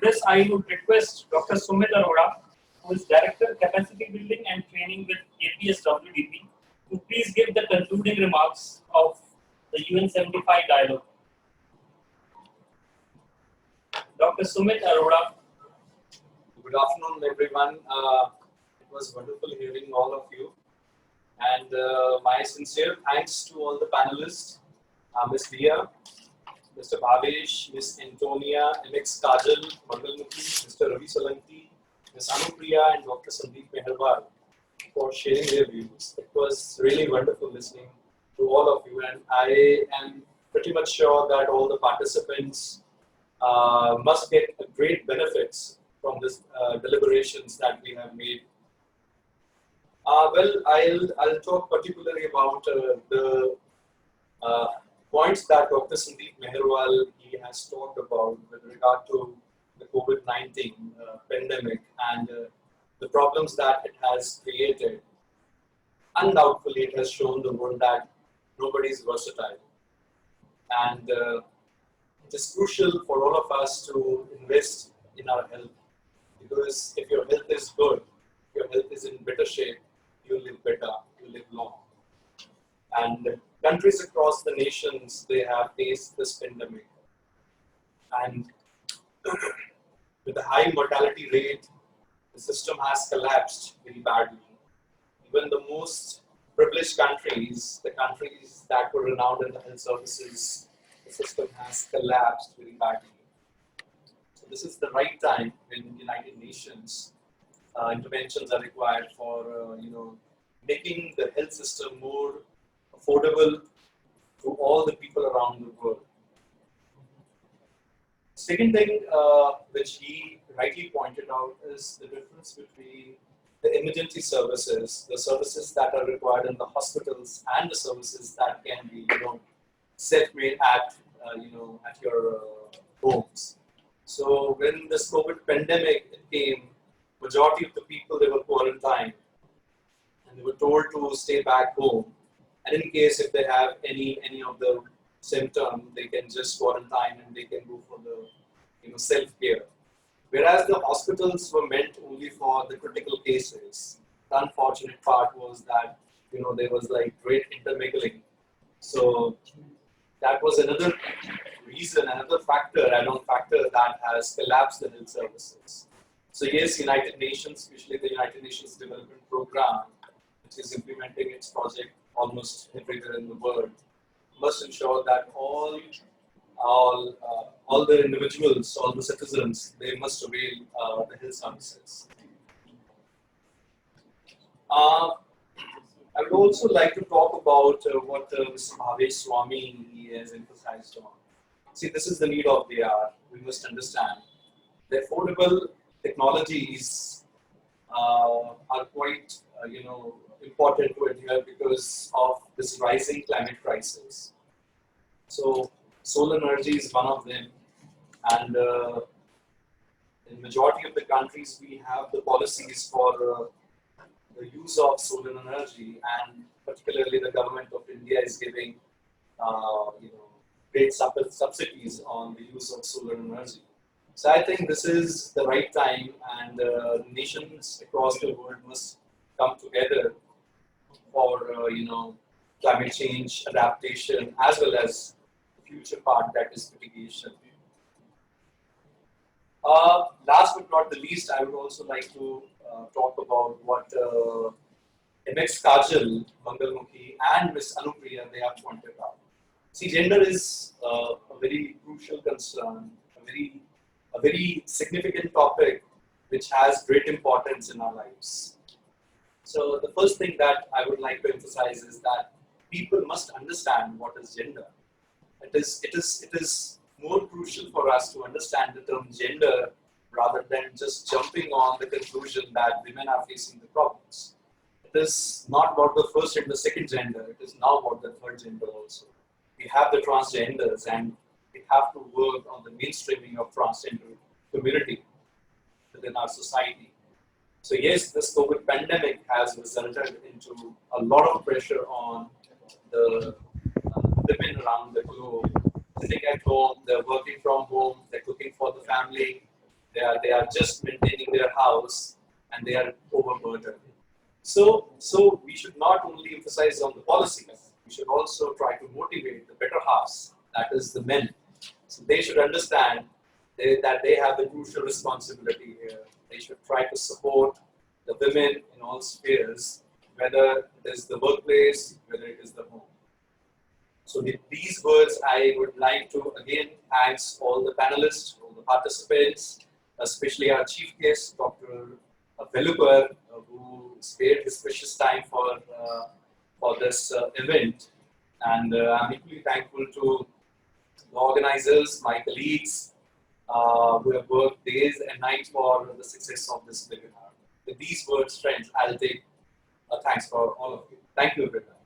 this, I would request Dr. Sumit Arora, who is Director Capacity Building and Training with APSWDP, to please give the concluding remarks of the UN 75 dialogue. Dr. Sumit Arora. Good afternoon, everyone. It was wonderful hearing all of you. And my sincere thanks to all the panelists, Ms. Dia, Mr. Bhavesh, Ms. Antonia, MX Kajal, Mangalmukhi, Mr. Ravi Solanki, Ms. Anupriya, and Dr. Sandeep Meherwal for sharing their views. It was really wonderful listening to all of you, and I am pretty much sure that all the participants must get great benefits from this deliberations that we have made. Well, I'll talk particularly about the points that Dr. Sandeep Meherwal he has talked about with regard to the COVID-19 pandemic and the problems that it has created. Undoubtedly, it has shown the world that nobody is versatile, and it is crucial for all of us to invest in our health, because if your health is good, your health is in better shape, you live better, you live long. And countries across the nations, they have faced this pandemic. And with the high mortality rate, the system has collapsed very badly. Even the most privileged countries, the countries that were renowned in the health services, the system has collapsed very badly. So this is the right time when the United Nations interventions are required for making the health system more affordable to all the people around the world. Second thing which he rightly pointed out is the difference between the emergency services, the services that are required in the hospitals, and the services that can be self-made at your homes. So when this COVID pandemic came, majority of the people, they were quarantined and they were told to stay back home. And in case if they have any of the symptoms, they can just quarantine and they can go for the self-care. Whereas the hospitals were meant only for the critical cases. The unfortunate part was that there was like great intermingling. So that was another reason, another factor, add-on factor that has collapsed the health services. So yes, United Nations, especially the United Nations Development Program, which is implementing its project almost everywhere in the world, must ensure that all the individuals, all the citizens, they must avail the health services. I would also like to talk about what Mr. Bhavesh Swami he has emphasized on. See, this is the need of the hour. We must understand the affordable technologies are quite important to adhere because of this rising climate crisis. So solar energy is one of them, and in majority of the countries we have the policies for the use of solar energy, and particularly the government of India is giving great subsidies on the use of solar energy. So I think this is the right time, and nations across the world must come together for climate change adaptation, as well as the future part, that is mitigation. Last but not the least, I would also like to talk about what MX Kajal, Mangalmukhi, and Ms. Anupriya they have pointed out. See, gender is a very crucial concern, a very significant topic which has great importance in our lives. So the first thing that I would like to emphasize is that people must understand what is gender. It is more crucial for us to understand the term gender rather than just jumping on the conclusion that women are facing the problems. It is not about the first and the second gender, it is now about the third gender also. We have the transgenders, and we have to work on the mainstreaming of transgender community within our society. So yes, this COVID pandemic has resulted into a lot of pressure on the women around the globe, sitting at home, they're working from home, they're cooking for the family, They are just maintaining their house and they are overburdened. So we should not only emphasize on the policy, we should also try to motivate the better halves, that is the men. So they should understand that they have the crucial responsibility here. They should try to support the women in all spheres, whether it is the workplace, whether it is the home. So with these words, I would like to again thank all the panelists, all the participants, especially our chief guest, Dr. Velupar, who spared his precious time for this event. And I'm equally thankful to the organizers, my colleagues, who have worked days and nights for the success of this webinar. With these words, friends, I'll take thanks for all of you. Thank you, everyone.